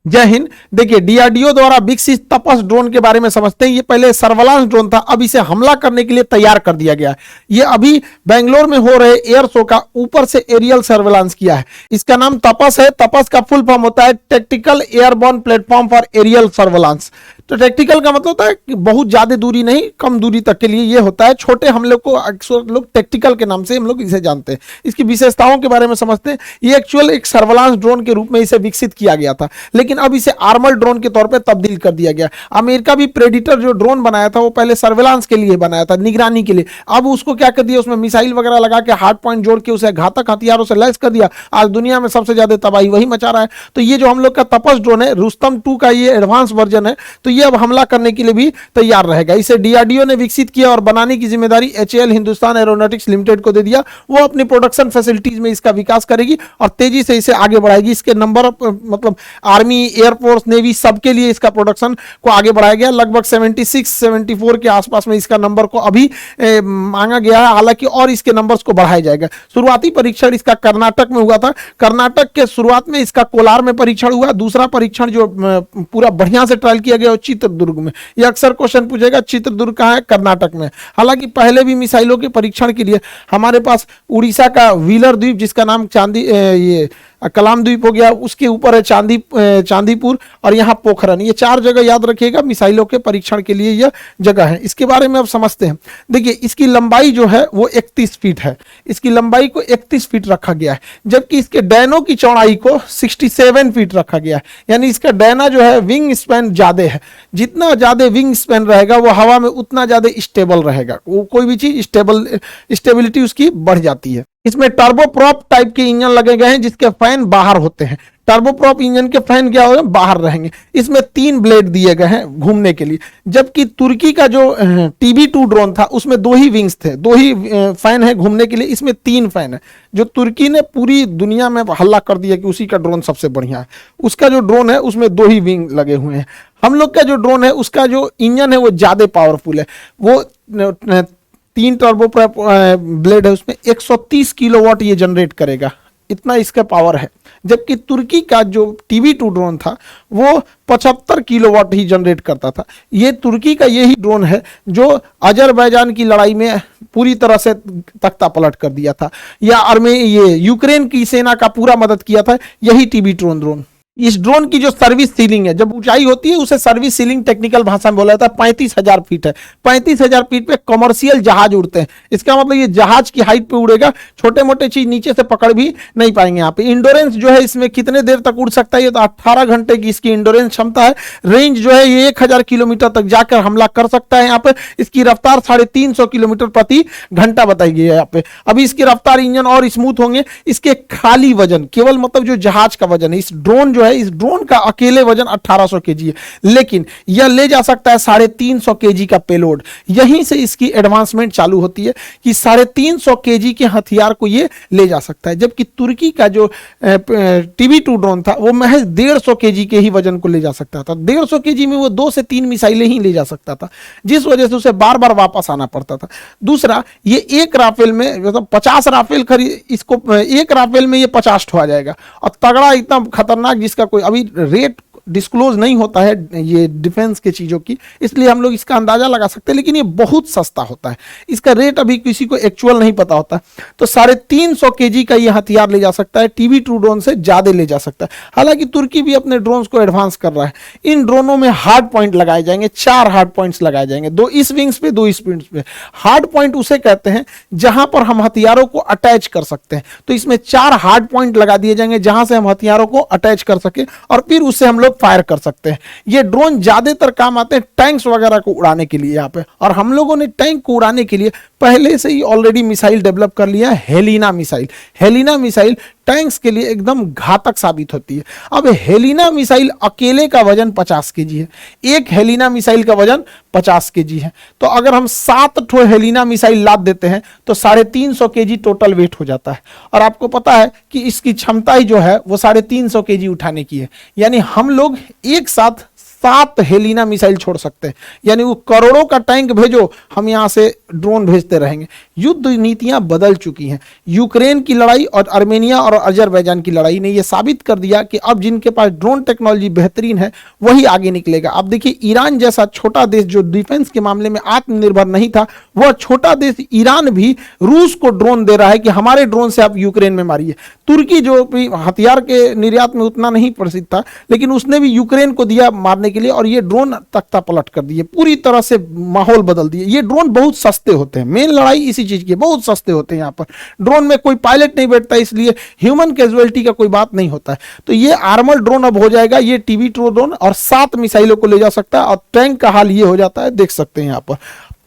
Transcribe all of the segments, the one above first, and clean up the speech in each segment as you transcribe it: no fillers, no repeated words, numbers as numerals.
जय हिंद। देखिए, डीआरडीओ द्वारा विकसित तपस ड्रोन के बारे में समझते हैं। ये पहले सर्वेलांस ड्रोन था, अब इसे हमला करने के लिए तैयार कर दिया गया है। ये अभी बेंगलोर में हो रहे एयर शो का ऊपर से एरियल सर्वेलांस किया है। इसका नाम तपस है। तपस का फुल फॉर्म होता है tactical airborne platform for aerial surveillance. तो टैक्टिकल का मतलब होता है कि बहुत ज्यादा दूरी नहीं, कम दूरी तक के लिए ये होता है। छोटे हमले को अक्सर लोग टैक्टिकल के नाम से हम लोग इसे जानते हैं। इसकी विशेषताओं के बारे में समझते हैं। ये एक्चुअल एक सर्वेलांस ड्रोन के रूप में इसे विकसित किया गया था, लेकिन अब इसे आर्मर ड्रोन के तौर पे तब्दील कर दिया गया। अमेरिका भी प्रेडिटर जो ड्रोन बनाया था वो पहले सर्वेलांस के लिए बनाया था, निगरानी के लिए। अब उसको क्या कर दिया, उसमें मिसाइल वगैरह लगा के हार्ड पॉइंट जोड़ के उसे घातक हथियारों से लैस कर दिया। आज दुनिया में सबसे ज्यादा तबाही वही मचा रहा है। तो ये जो हम लोग का तपस ड्रोन है, रुस्तम 2 का ये एडवांस वर्जन है, तो ये अब हमला करने के लिए भी तैयार रहेगा। इसे डीआरडीओ ने विकसित किया और बनाने की जिम्मेदारी एचएएल हिंदुस्तान एरोनॉटिक्स लिमिटेड को दे दिया। वो अपनी प्रोडक्शन फैसिलिटीज में इसका विकास करेगी और तेजी से इसे आगे बढ़ाएगी। इसके नंबर मतलब आर्मी, एयरफोर्स, नेवी सबके लिए इसका प्रोडक्शन को आगे बढ़ाया गया। लगभग 76-74 के आसपास में इसका नंबर को अभी मांगा गया है, हालांकि और इसके नंबर्स को बढ़ाया जाएगा। शुरुआती परीक्षण इसका कर्नाटक में हुआ था। कर्नाटक के शुरुआत में इसका कोलार में परीक्षण हुआ। दूसरा परीक्षण जो पूरा बढ़िया से ट्रायल किया गया वो चित्रदुर्ग में। ये अक्सर क्वेश्चन पूछेगा, चित्रदुर्ग कहाँ है? कर्नाटक में। हालांकि पहले भी मिसाइलों के परीक्षण के लिए हमारे पास उड़ीसा का व्हीलर द्वीप, जिसका नाम ये कलाम द्वीप हो गया, उसके ऊपर है चांदीपुर और यहाँ पोखरन। ये 4 जगह याद रखिएगा, मिसाइलों के परीक्षण के लिए यह जगह है। इसके बारे में अब समझते हैं। देखिए, इसकी लंबाई जो है वो 31 फीट है। इसकी लंबाई को 31 फीट रखा गया है, जबकि इसके डैनों की चौड़ाई को 67 फीट रखा गया है। यानी इसका डैना जो है विंग स्पैन ज्यादा है। जितना ज्यादा विंग स्पैन रहेगा वो हवा में उतना ज्यादा स्टेबल रहेगा। वो कोई भी चीज स्टेबिलिटी उसकी बढ़ जाती है। इसमें टर्बोप्रॉप टाइप के इंजन लगे गए हैं, जिसके फैन बाहर होते हैं। टर्बोप्रॉप इंजन के फैन क्या होंगे? बाहर रहेंगे। इसमें 3 ब्लेड दिए गए हैं घूमने के लिए, जबकि तुर्की का जो TB2 ड्रोन था उसमें 2 ही विंग्स थे, 2 ही फैन है घूमने के लिए। इसमें 3 फैन है। जो तुर्की ने पूरी दुनिया में हल्ला कर दिया कि उसी का ड्रोन सबसे बढ़िया है। उसका जो ड्रोन है उसमें 2 ही विंग लगे हुए हैं। हम लोग का जो ड्रोन है उसका जो इंजन है वो ज्यादा पावरफुल है। वो 3 टर्बोप्रॉप ब्लेड है, उसमें 130 किलोवाट ये जनरेट करेगा, इतना इसका पावर है। जबकि तुर्की का जो TB2 ड्रोन था वो 75 किलोवाट ही जनरेट करता था। ये तुर्की का यही ड्रोन है जो अजरबैजान की लड़ाई में पूरी तरह से तख्ता पलट कर दिया था, या ये यूक्रेन की सेना का पूरा मदद किया था, यही TB2 ड्रोन। इस ड्रोन की जो सर्विस सीलिंग है, जब ऊंचाई होती है उसे सर्विस सीलिंग टेक्निकल भाषा में बोला जाता है, 35,000 फीट है। 35,000 फीट पे कमर्शियल जहाज उड़ते हैं। इसका मतलब ये जहाज की हाइट पे उड़ेगा, छोटे मोटे चीज नीचे से पकड़ भी नहीं पाएंगे। यहाँ पे इंडोरेंस जो है इसमें कितने देर तक उड़ सकता है, ये तो 18 घंटे की इसकी इंडोरेंस क्षमता है। रेंज जो है ये 1000 किलोमीटर तक जाकर हमला कर सकता है। यहाँ पे इसकी रफ्तार 350 किलोमीटर प्रति घंटा बताई गई है यहाँ पे। अभी इसकी रफ्तार, इंजन और स्मूथ होंगे। इसके खाली वजन, केवल मतलब जो जहाज का वजन है, इस ड्रोन जो है, इस ड्रोन का अकेले वजन 1800 केजी है, लेकिन यह ले जा सकता है 350 केजी का पेलोड। यहीं से इसकी एडवांसमेंट चालू होती है कि 350 केजी के हथियार को यह ले जा सकता है। जबकि तुर्की का जो TB2 ड्रोन था वो महज 150 केजी के ही वजन को ले जा सकता था। 150 केजी में वो 2 से 3 मिसाइलें ही ले जा सकता था, जिस वजह से उसे बार बार वापस आना पड़ता था। दूसरा, ये एक राफेल में मतलब 50 राफेल खरीद, इसको एक राफेल में ये 50 ठो आ जाएगा। और तगड़ा, इतना खतरनाक, जिसका कोई अभी रेट डिस्क्लोज नहीं होता है ये डिफेंस के चीज़ों की, इसलिए हम लोग इसका अंदाजा लगा सकते हैं, लेकिन ये बहुत सस्ता होता है। इसका रेट अभी किसी को एक्चुअल नहीं पता होता। तो 350 केजी का ये हथियार ले जा सकता है, TB2 ड्रोन से ज़्यादा ले जा सकता है। हालांकि तुर्की भी अपने ड्रोन्स को एडवांस कर रहा है। इन ड्रोनों में हार्ड पॉइंट लगाए जाएंगे, 4 हार्ड पॉइंट्स लगाए जाएंगे, 2 इस विंग्स पे, 2 इस विंग्स पे। हार्ड पॉइंट उसे कहते हैं जहां पर हम हथियारों को अटैच कर सकते हैं। तो इसमें 4 हार्ड पॉइंट लगा दिए जाएंगे जहां से हम हथियारों को अटैच कर सके और फिर उससे हम लोग फायर कर सकते हैं। ये ड्रोन ज्यादातर काम आते हैं टैंक्स वगैरह को उड़ाने के लिए यहाँ पे। और हम लोगों ने टैंक को उड़ाने के लिए पहले से ही ऑलरेडी मिसाइल डेवलप कर लिया है, Helina missile. Helina missile tanks के लिए एकदम घातक साबित होती है। अब हेलिना मिसाइल अकेले का वजन 50 केजी है। एक हेलिना मिसाइल का वजन 50 केजी है। तो अगर हम 7 ठो हेलिना मिसाइल लाद देते हैं तो 350 केजी टोटल वेट हो जाता है। और आपको पता है कि इसकी क्षमता ही जो है वो 350 केजी उठाने की है। यानी हम लोग एक साथ 7 हेलिना मिसाइल छोड़ सकते हैं। यानी वो करोड़ों का टैंक भेजो, हम यहां से ड्रोन भेजते रहेंगे। युद्ध नीतियां बदल चुकी हैं। यूक्रेन की लड़ाई और आर्मेनिया और अजरबैजान की लड़ाई ने यह साबित कर दिया कि अब जिनके पास ड्रोन टेक्नोलॉजी बेहतरीन है वही आगे निकलेगा। अब देखिए ईरान जैसा छोटा देश जो डिफेंस के मामले में आत्मनिर्भर नहीं था, वह छोटा देश ईरान भी रूस को ड्रोन दे रहा है कि हमारे ड्रोन से आप यूक्रेन में मारिए। तुर्की जो भी हथियार के निर्यात में उतना नहीं प्रसिद्ध था, लेकिन उसने भी यूक्रेन को दिया मारने के लिए, और ये ड्रोन तख्ता पलट कर दिए, पूरी तरह से माहौल बदल दिए। ये ड्रोन बहुत सस्ते होते हैं, मेन लड़ाई इसी चीज की, बहुत सस्ते होते हैं। यहाँ पर ड्रोन में कोई पायलट नहीं बैठता, इसलिए ह्यूमन कैजुअलिटी का कोई बात नहीं होता है। तो ये आर्मर ड्रोन अब हो जाएगा, ये TB2 ड्रोन, और 7 मिसाइलों को ले जा सकता है। और टैंक का हाल ये हो जाता है, देख सकते हैं यहाँ पर।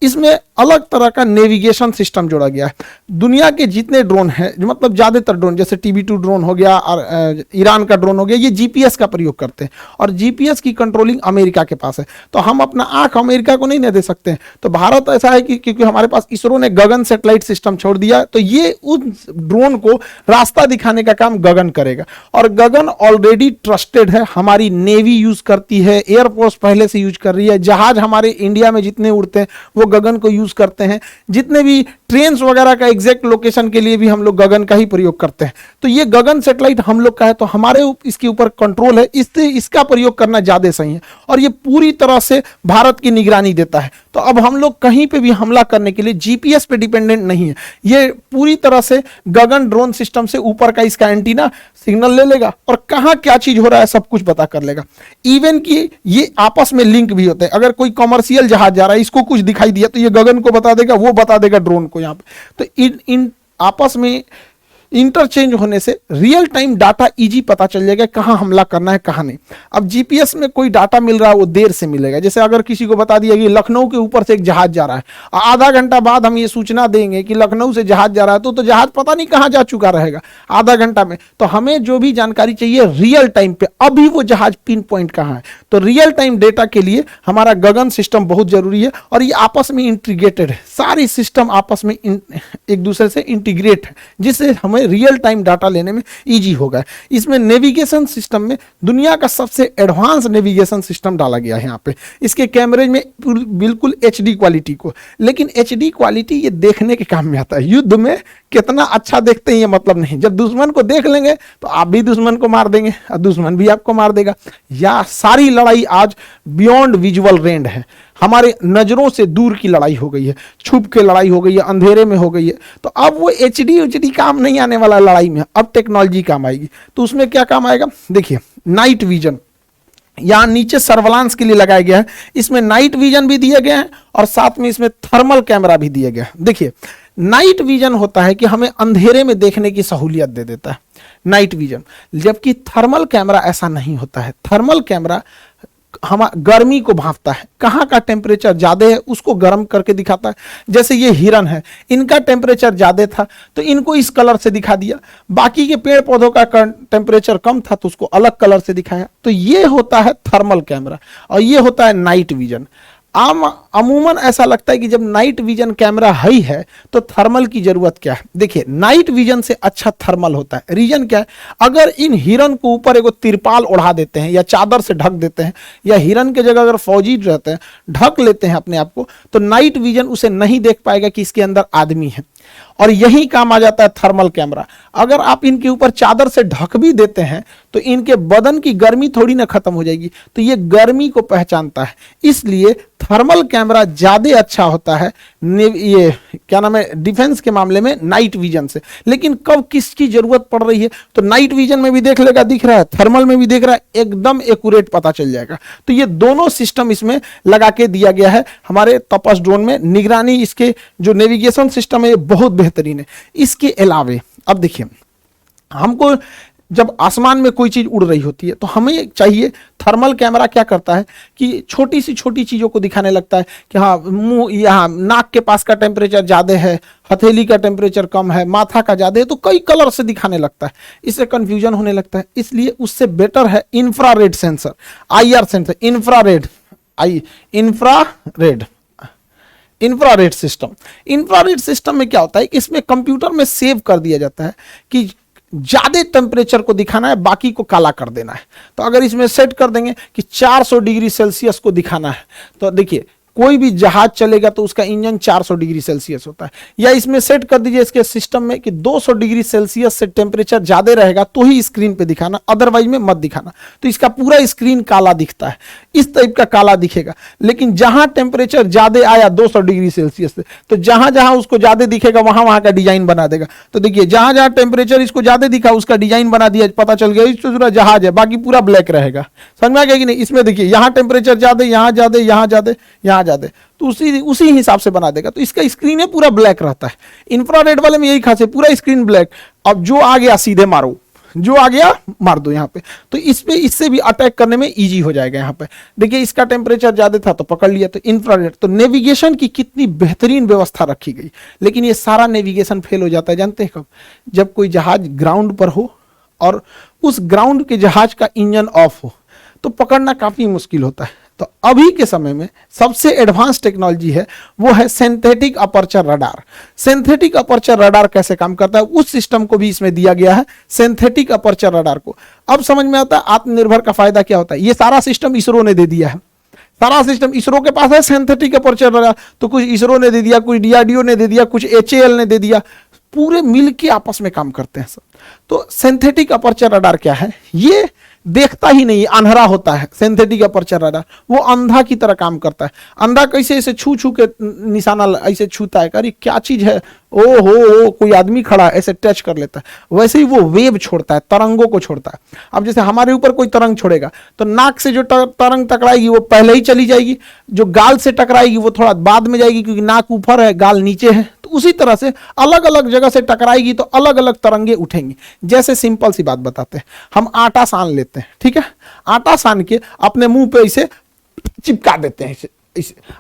इसमें अलग तरह का नेविगेशन सिस्टम जोड़ा गया है। दुनिया के जितने ड्रोन हैं, मतलब ज़्यादातर ड्रोन, जैसे TB2 ड्रोन हो गया और ईरान का ड्रोन हो गया, ये GPS का प्रयोग करते हैं, और GPS की कंट्रोलिंग अमेरिका के पास है। तो हम अपना आंख अमेरिका को नहीं न दे सकते हैं। तो भारत ऐसा है कि क्योंकि हमारे पास इसरो ने गगन सैटेलाइट सिस्टम छोड़ दिया, तो ये उस ड्रोन को रास्ता दिखाने का काम गगन करेगा। और गगन ऑलरेडी ट्रस्टेड है, हमारी नेवी यूज करती है, एयरफोर्स पहले से यूज कर रही है, जहाज हमारे इंडिया में जितने उड़ते हैं वो गगन को यूज करते हैं, जितने भी ट्रेन वगैरह का एग्जैक्ट लोकेशन के लिए भी हम लोग गगन का ही प्रयोग करते हैं। तो ये गगन सैटेलाइट हम लोग का है, तो हमारे इसके ऊपर कंट्रोल है, इससे इसका प्रयोग करना ज्यादा सही है। और ये पूरी तरह से भारत की निगरानी देता है। तो अब हम लोग कहीं पे भी हमला करने के लिए GPS पे डिपेंडेंट नहीं है, ये पूरी तरह से गगन ड्रोन सिस्टम से ऊपर का इसका एंटीना सिग्नल ले लेगा और कहां क्या चीज हो रहा है सब कुछ पता कर लेगा। इवन कि ये आपस में लिंक भी होते हैं। अगर कोई कमर्शियल जहाज जा रहा है, इसको कुछ दिखाई दिया तो ये गगन को बता देगा, वो बता देगा ड्रोन को यहाँ पे। तो इन आपस में इंटरचेंज होने से रियल टाइम डाटा इजी पता चल जाएगा कहां हमला करना है कहां नहीं। अब GPS में कोई डाटा मिल रहा है वो देर से मिलेगा। जैसे अगर किसी को बता दिया कि लखनऊ के ऊपर से एक जहाज जा रहा है, आधा घंटा बाद हम ये सूचना देंगे कि लखनऊ से जहाज जा रहा है, तो जहाज पता नहीं कहां जा चुका रहेगा आधा घंटा में। तो हमें जो भी जानकारी चाहिए रियल टाइम पे, अभी वो जहाज पिन पॉइंट कहां है। तो रियल टाइम डेटा के लिए हमारा गगन सिस्टम बहुत जरूरी है, और ये आपस में इंटीग्रेटेड है, सारी सिस्टम आपस में एक दूसरे से इंटीग्रेट है, जिससे हमें रियल टाइम डाटा लेने में इजी होगा। इसमें नेविगेशन सिस्टम में दुनिया का सबसे एडवांस नेविगेशन सिस्टम डाला गया है यहाँ पे। इसके कैमरे में बिल्कुल HD क्वालिटी को, लेकिन HD क्वालिटी ये देखने के काम में आता है। युद्ध में कितना अच्छा देखते हैं ये मतलब नहीं, जब दुश्मन को देख लेंगे तो आप भी दुश्मन को मार देंगे और दुश्मन भी आपको मार देगा। या सारी लड़ाई आज बियॉन्ड विजुअल रेंज है, हमारे नजरों से दूर की लड़ाई हो गई है, छुप के लड़ाई हो गई है, अंधेरे में हो गई है। तो अब वो HD काम नहीं आने वाला लड़ाई में, अब टेक्नोलॉजी काम आएगी। तो उसमें क्या काम आएगा, देखिए नाइट विजन यहाँ नीचे सर्वेलांस के लिए लगाया गया है। इसमें नाइट विजन भी दिया गया है और साथ में इसमें थर्मल कैमरा भी दिया गया है। देखिए नाइट विजन होता है कि हमें अंधेरे में देखने की सहूलियत दे देता है नाइट विजन, जबकि थर्मल कैमरा ऐसा नहीं होता है। थर्मल कैमरा हम गर्मी को भांपता है, कहाँ का टेम्परेचर ज्यादा है उसको गर्म करके दिखाता है। जैसे ये हिरन है, इनका टेम्परेचर ज्यादा था तो इनको इस कलर से दिखा दिया, बाकी के पेड़ पौधों का टेम्परेचर कम था तो उसको अलग कलर से दिखाया। तो ये होता है थर्मल कैमरा और ये होता है नाइट विजन। अमूमन ऐसा लगता है कि जब नाइट विजन कैमरा ही है तो थर्मल की जरूरत क्या है। देखिए नाइट विजन से अच्छा थर्मल होता है। रीजन क्या है, अगर इन हिरन को ऊपर एगो तिरपाल ओढ़ा देते हैं या चादर से ढक देते हैं, या हिरन के जगह अगर फौजी रहते हैं ढक लेते हैं अपने आप को, तो नाइट विजन उसे नहीं देख पाएगा कि इसके अंदर आदमी है। और यही काम आ जाता है थर्मल कैमरा। अगर आप इनके ऊपर चादर से ढक भी देते हैं तो इनके बदन की गर्मी थोड़ी ना खत्म हो जाएगी, तो ये गर्मी को पहचानता है। इसलिए थर्मल कैमरा ज्यादा अच्छा होता है ये क्या नाम है डिफेंस के मामले में नाइट विजन से। लेकिन कब किसकी जरूरत पड़ रही है तो नाइट विजन में भी देख लेगा, दिख रहा है, थर्मल में भी देख रहा है, एकदम एक्यूरेट पता चल जाएगा। तो ये दोनों सिस्टम इसमें लगा के दिया गया है हमारे तपस ड्रोन में। निगरानी इसके जो नेविगेशन सिस्टम है बहुत बेहतरीन है। इसके अलावे अब देखिए, हमको जब आसमान में कोई चीज उड़ रही होती है तो हमें चाहिए, थर्मल कैमरा क्या करता है कि छोटी सी छोटी चीजों को दिखाने लगता है कि हाँ मुंह, यहाँ नाक के पास का टेम्परेचर ज्यादा है, हथेली का टेम्परेचर कम है, माथा का ज्यादा है, तो कई कलर से दिखाने लगता है। इससे कंफ्यूजन होने लगता है। इसलिए उससे बेटर है infrared sensor, IR sensor, infrared system. Infrared system में क्या होता है, इसमें कंप्यूटर में सेव कर दिया जाता है कि ज्यादा टेम्परेचर को दिखाना है, बाकी को काला कर देना है। तो अगर इसमें सेट कर देंगे कि 400 डिग्री सेल्सियस को दिखाना है, तो देखिए कोई भी जहाज चलेगा तो उसका इंजन 400 डिग्री सेल्सियस होता है, या इसमें सेट कर दीजिए इसके सिस्टम में कि 200 डिग्री सेल्सियस से टेम्परेचर ज्यादा रहेगा तो ही स्क्रीन पे दिखाना, अदरवाइज में मत दिखाना। तो इसका पूरा स्क्रीन काला दिखता है, इस टाइप का काला दिखेगा। लेकिन जहां टेम्परेचर ज्यादा आया 200 डिग्री सेल्सियस से, तो जहां जहां उसको ज्यादा दिखेगा वहां वहां का डिजाइन बना देगा। तो देखिए जहां जहां टेम्परेचर इसको ज्यादा दिखा उसका डिजाइन बना दिया, पता चल गया इस पूरा जहाज है, बाकी पूरा ब्लैक रहेगा। समझ में आ गया कि नहीं? इसमें देखिए यहां टेम्परेचर ज्यादा, यहां ज्यादा, यहां ज्यादा, यहां ज्यादा, तो उसी हिसाब से बना देगा। तो इसका स्क्रीन है पूरा ब्लैक रहता है। इंफ्रारेड वाले में यही खास है, पूरा स्क्रीन ब्लैक। अब जो आ गया सीधे मारो, जो आ गया मार दो यहाँ पे। तो इस पे इससे भी अटैक करने में इजी हो जाएगा। यहाँ पे देखिए इसका टेम्परेचर ज्यादा था तो पकड़ लिया, तो इंफ्रारेड। तो नेविगेशन की कितनी बेहतरीन व्यवस्था रखी गई। लेकिन ये सारा नेविगेशन फेल हो जाता है, जानते हैं कब? जब कोई जहाज ग्राउंड पर हो और उस ग्राउंड के जहाज का इंजन ऑफ हो, तो पकड़ना काफी मुश्किल होता है। तो अभी के समय में सबसे एडवांस टेक्नोलॉजी है वो है synthetic aperture radar. Synthetic aperture radar कैसे काम करता है उस सिस्टम को भी इसमें दिया गया है, सिंथेटिक अपर्चर रडार को। अब समझ में आता है आत्मनिर्भर का फायदा क्या होता है। ये सारा सिस्टम इसरो ने दे दिया है, सारा सिस्टम इसरो के पास है। सिंथेटिक अपर्चर रडार तो कुछ इसरो ने दे दिया, कुछ डीआरडीओ ने दे दिया, कुछ HAL ने दे दिया, पूरे मिलके आपस में काम करते हैं सब। तो सिंथेटिक अपर्चर रडार क्या है? ये देखता ही नहीं, अंधा होता है। सिंथेटिक अपर्चर रडार वो अंधा की तरह काम करता है। अंधा कैसे ऐसे छू छू के निशाना ऐसे छूता है, अरे क्या चीज है, ओ हो कोई आदमी खड़ा है, ऐसे टच कर लेता है। वैसे ही वो वेव छोड़ता है, तरंगों को छोड़ता है। अब जैसे हमारे ऊपर कोई तरंग छोड़ेगा तो नाक से जो तरंग टकराएगी वो पहले ही चली जाएगी, जो गाल से टकराएगी वो थोड़ा बाद में जाएगी, क्योंकि नाक ऊपर है गाल नीचे है। तो उसी तरह से अलग अलग जगह से टकराएगी तो अलग अलग तरंगे उठेंगी। जैसे सिंपल सी बात बताते हैं, हम आटा सान लेते हैं, ठीक है, आटा सान के अपने मुंह पे इसे चिपका देते हैं इसे,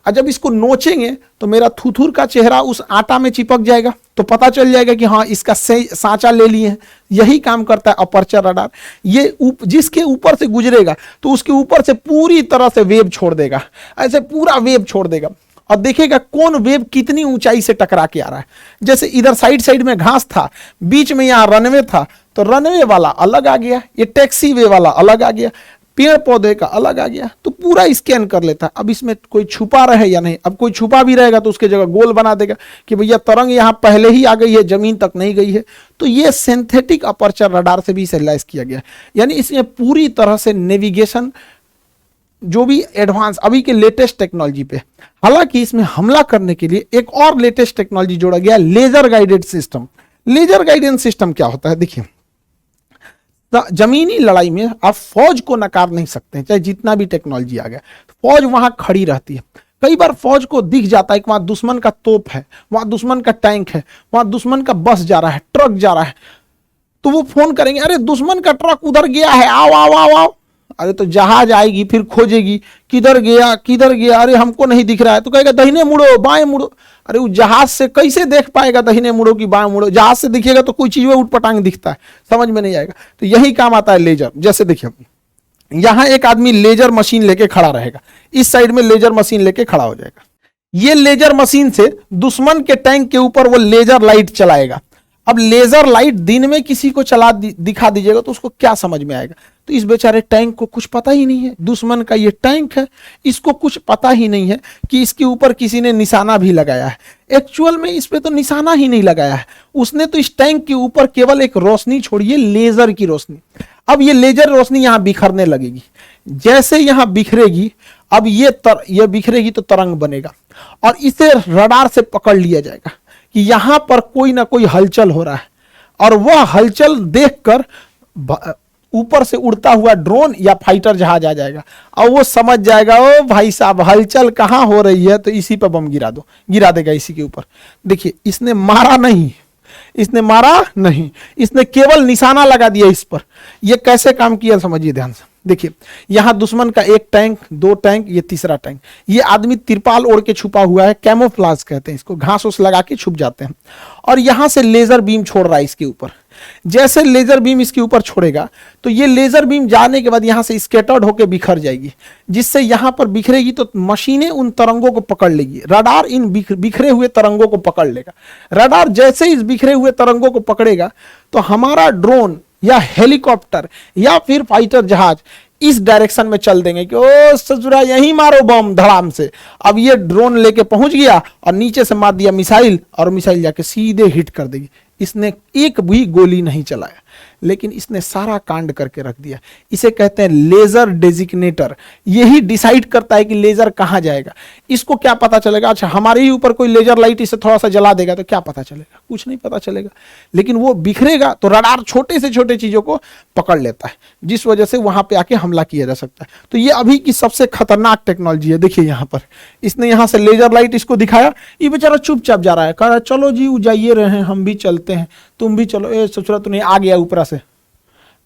और जब इसको नोचेंगे तो मेरा थुथुर का चेहरा उस आटा में चिपक जाएगा, तो पता चल जाएगा कि हाँ इसका सांचा ले लिए हैं। यही काम करता है अपर्चर रडार। ये जिसके ऊपर से गुजरेगा तो उसके ऊपर से पूरी तरह से वेव छोड़ देगा, ऐसे पूरा वेव छोड़ देगा, और देखेगा कौन वेव कितनी ऊंचाई से टकरा के आ रहा है। जैसे इधर साइड साइड में घास था, बीच में यहाँ रनवे था, तो रनवे वाला अलग आ गया, ये टैक्सी वे वाला अलग आ गया, पेड़ पौधे का अलग आ गया, तो पूरा स्कैन कर लेता है। अब इसमें कोई छुपा रहे या नहीं, अब कोई छुपा भी रहेगा तो उसके जगह गोल बना देगा कि भैया तरंग यहाँ पहले ही आ गई है, जमीन तक नहीं गई है। तो ये सिंथेटिक अपर्चर रडार से भी रियलाइज किया गया, यानी इसमें पूरी तरह से नेविगेशन जो भी एडवांस अभी के लेटेस्ट टेक्नोलॉजी पे। हालांकि इसमें हमला करने के लिए एक और लेटेस्ट टेक्नोलॉजी जोड़ा गया, laser guided system. Laser guidance system क्या होता है? देखिए जमीनी लड़ाई में आप फौज को नकार नहीं सकते, चाहे जितना भी टेक्नोलॉजी आ गया, फौज वहां खड़ी रहती है। कई बार फौज को दिख जाता है कि वहां दुश्मन का तोप है, वहां दुश्मन का टैंक है, वहां दुश्मन का बस जा रहा है, ट्रक जा रहा है, तो वो फोन करेंगे, अरे दुश्मन का ट्रक उधर गया है, आओ आओ आओ आओ। अरे तो जहाज आएगी, फिर खोजेगी किधर गया किधर गया, अरे हमको नहीं दिख रहा है, तो कहेगा दाहिने मुड़ो बाएं मुड़ो। अरे वो जहाज से कैसे देख पाएगा दाहिने मुड़ो कि बाएं मुड़ो? जहाज से दिखेगा तो कोई चीज में उठपटांग दिखता है, समझ में नहीं आएगा। तो यही काम आता है लेजर। जैसे देखिए यहां एक आदमी लेजर मशीन लेके खड़ा रहेगा, इस साइड में लेजर मशीन लेके खड़ा हो जाएगा। ये लेजर मशीन से दुश्मन के टैंक के ऊपर वो लेजर लाइट चलाएगा। अब लेजर लाइट दिन में किसी को चला दिखा दीजिएगा तो उसको क्या समझ में आएगा? तो इस बेचारे टैंक को कुछ पता ही नहीं है, दुश्मन का ये टैंक है, इसको कुछ पता ही नहीं है कि इसके ऊपर किसी ने निशाना भी लगाया है। एक्चुअल में इस पे तो निशाना ही नहीं लगाया है, उसने तो इस टैंक के ऊपर केवल एक रोशनी छोड़ी है, लेजर की रोशनी। अब ये लेजर रोशनी यहां बिखरने लगेगी, जैसे यहां बिखरेगी, अब ये बिखरेगी तो तरंग बनेगा, और इसे रडार से पकड़ लिया जाएगा कि यहां पर कोई ना कोई हलचल हो रहा है, और वह हलचल देखकर ऊपर से उड़ता हुआ ड्रोन या फाइटर जहाज आ जाएगा, और वो समझ जाएगा ओ भाई साहब हलचल कहां हो रही है, तो इसी पर बम गिरा देगा इसी के ऊपर। देखिए इसने मारा नहीं, इसने केवल निशाना लगा दिया इस पर। ये कैसे काम किया समझिए ध्यान से। देखिए यहां दुश्मन का एक टैंक, दो टैंक, ये तीसरा टैंक। ये आदमी तिरपाल ओढ़ के छुपा हुआ है, कैमोफ्लाज कहते हैं इसको, घास उस लगा के छुप जाते हैं, और यहां से लेजर बीम छोड़ रहा है इसके ऊपर। जैसे लेजर बीम इसके ऊपर छोड़ेगा तो ये लेजर बीम जाने के बाद यहां से स्कैटर्ड होकर बिखर जाएगी, जिससे यहां पर बिखरेगी तो मशीनें उन तरंगों को पकड़ लेगी, रडार इन बिखरे हुए तरंगों को पकड़ लेगा। रडार जैसे इस बिखरे हुए तरंगों को पकड़ेगा तो हमारा ड्रोन या हेलीकॉप्टर या फिर फाइटर जहाज इस डायरेक्शन में चल देंगे कि ओ ससुरा यहीं मारो बम धड़ाम से। अब ये ड्रोन लेके पहुंच गया और नीचे से मार दिया मिसाइल, और मिसाइल जाके सीधे हिट कर देगी। इसने एक भी गोली नहीं चलाया, लेकिन इसने सारा कांड करके रख दिया। इसे कहते हैं लेजर डेजिग्नेटर। यही डिसाइड करता है कि लेजर कहां जाएगा। इसको क्या पता चलेगा? अच्छा, हमारे ही ऊपर कोई लेजर लाइट इसे थोड़ा सा जला देगा तो क्या पता चलेगा? कुछ नहीं पता चलेगा। लेकिन वो बिखरेगा तो रडार छोटे से छोटे चीजों को पकड़ लेता है, जिस वजह से वहां पे आके हमला किया जा सकता है। तो ये अभी की सबसे खतरनाक टेक्नोलॉजी है। देखिए यहां पर इसने यहां से लेजर लाइट इसको दिखाया, ये बेचारा चुपचाप जा रहा है, कह रहा है चलो जी जाइए रहे हैं, हम भी चलते हैं, तुम भी चलो। ए ससुरा तो नहीं, आ गया ऊपर से,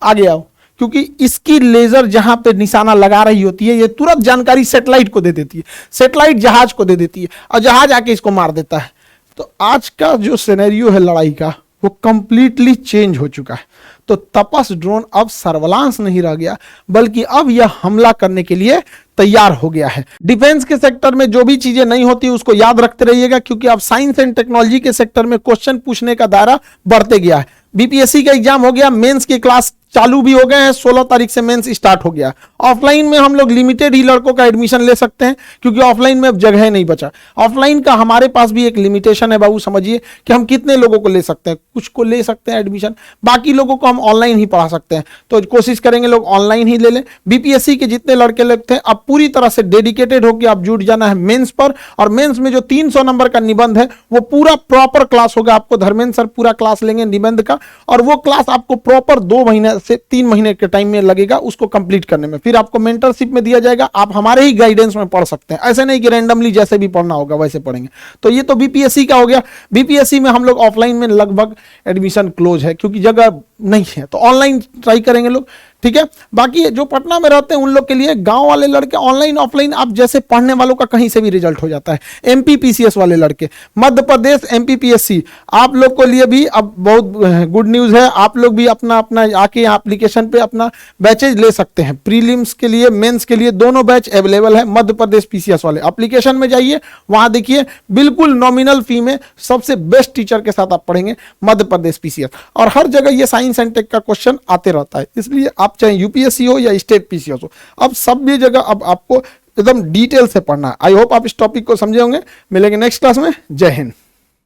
आगे आओ। क्योंकि इसकी लेजर जहां पे निशाना लगा रही होती है, ये तुरंत जानकारी सैटेलाइट को दे देती है, सैटेलाइट जहाज को दे देती है, और जहाज आके इसको मार देता है। तो आज का जो सिनेरियो है लड़ाई का, वो कंप्लीटली चेंज हो चुका है। तो तपस ड्रोन अब सर्विलांस नहीं रह गया, बल्कि अब यह हमला करने के लिए तैयार हो गया है। डिफेंस के सेक्टर में जो भी चीजें नहीं होती उसको याद रखते रहिएगा, क्योंकि अब साइंस एंड टेक्नोलॉजी के सेक्टर में क्वेश्चन पूछने का दायरा बढ़ते गया है। बीपीएससी का एग्जाम हो गया, मेंस की क्लास चालू भी हो गए हैं, 16 तारीख से मेंस स्टार्ट हो गया। ऑफलाइन में हम लोग लिमिटेड ही लड़कों का एडमिशन ले सकते हैं, क्योंकि ऑफलाइन में अब जगह नहीं बचा। ऑफलाइन का हमारे पास भी एक लिमिटेशन है बाबू, समझिए कि हम कितने लोगों को ले सकते हैं। कुछ को ले सकते हैं एडमिशन, बाकी लोगों को हम ऑनलाइन ही पढ़ा सकते हैं। तो कोशिश करेंगे लोग ऑनलाइन ही ले लें। बीपीएससी के जितने लड़के लोग थे, अब पूरी तरह से डेडिकेटेड होकर आप जुट जाना है मेंस पर। और मेंस में जो 300 नंबर का निबंध है, वो पूरा प्रॉपर क्लास होगा। आपको धर्मेंद्र सर पूरा क्लास लेंगे निबंध का, और वो क्लास आपको प्रॉपर 2 महीने से 3 महीने के टाइम में लगेगा उसको कंप्लीट करने में। फिर आपको मेंटरशिप में दिया जाएगा, आप हमारे ही गाइडेंस में पढ़ सकते हैं। ऐसे नहीं कि रैंडमली जैसे भी पढ़ना होगा वैसे पढ़ेंगे। तो ये तो बीपीएससी का हो गया। बीपीएससी में हम लोग ऑफलाइन में लगभग एडमिशन क्लोज है, क्योंकि जगह नहीं है, तो ऑनलाइन ट्राई करेंगे लोग, ठीक है। बाकी जो पटना में रहते हैं उन लोग के लिए, गांव वाले लड़के ऑनलाइन ऑफलाइन आप जैसे पढ़ने वालों का कहीं से भी रिजल्ट हो जाता है। एमपीपीसीएस वाले लड़के, मध्य प्रदेश एमपीपीएससी, आप लोग के लिए भी अब बहुत गुड न्यूज है। आप लोग भी अपना अपना आके एप्लीकेशन पे अपना बैचेज ले सकते हैं। प्रीलिम्स के लिए, मेंस के लिए दोनों बैच अवेलेबल है। मध्य प्रदेश पीसीएस वाले एप्लीकेशन में जाइए, वहां देखिए बिल्कुल नॉमिनल फी में सबसे बेस्ट टीचर के साथ आप पढ़ेंगे मध्य प्रदेश पीसीएस। और हर जगह ये साइंस एंड टेक का क्वेश्चन आते रहता है, इसलिए आप चाहे यूपीएससी हो या स्टेट पीसीएस हो, अब सब ये जगह अब आपको एकदम डिटेल से पढ़ना है। आई होप आप इस टॉपिक को समझे होंगे। मिलेंगे नेक्स्ट क्लास में। जय हिंद।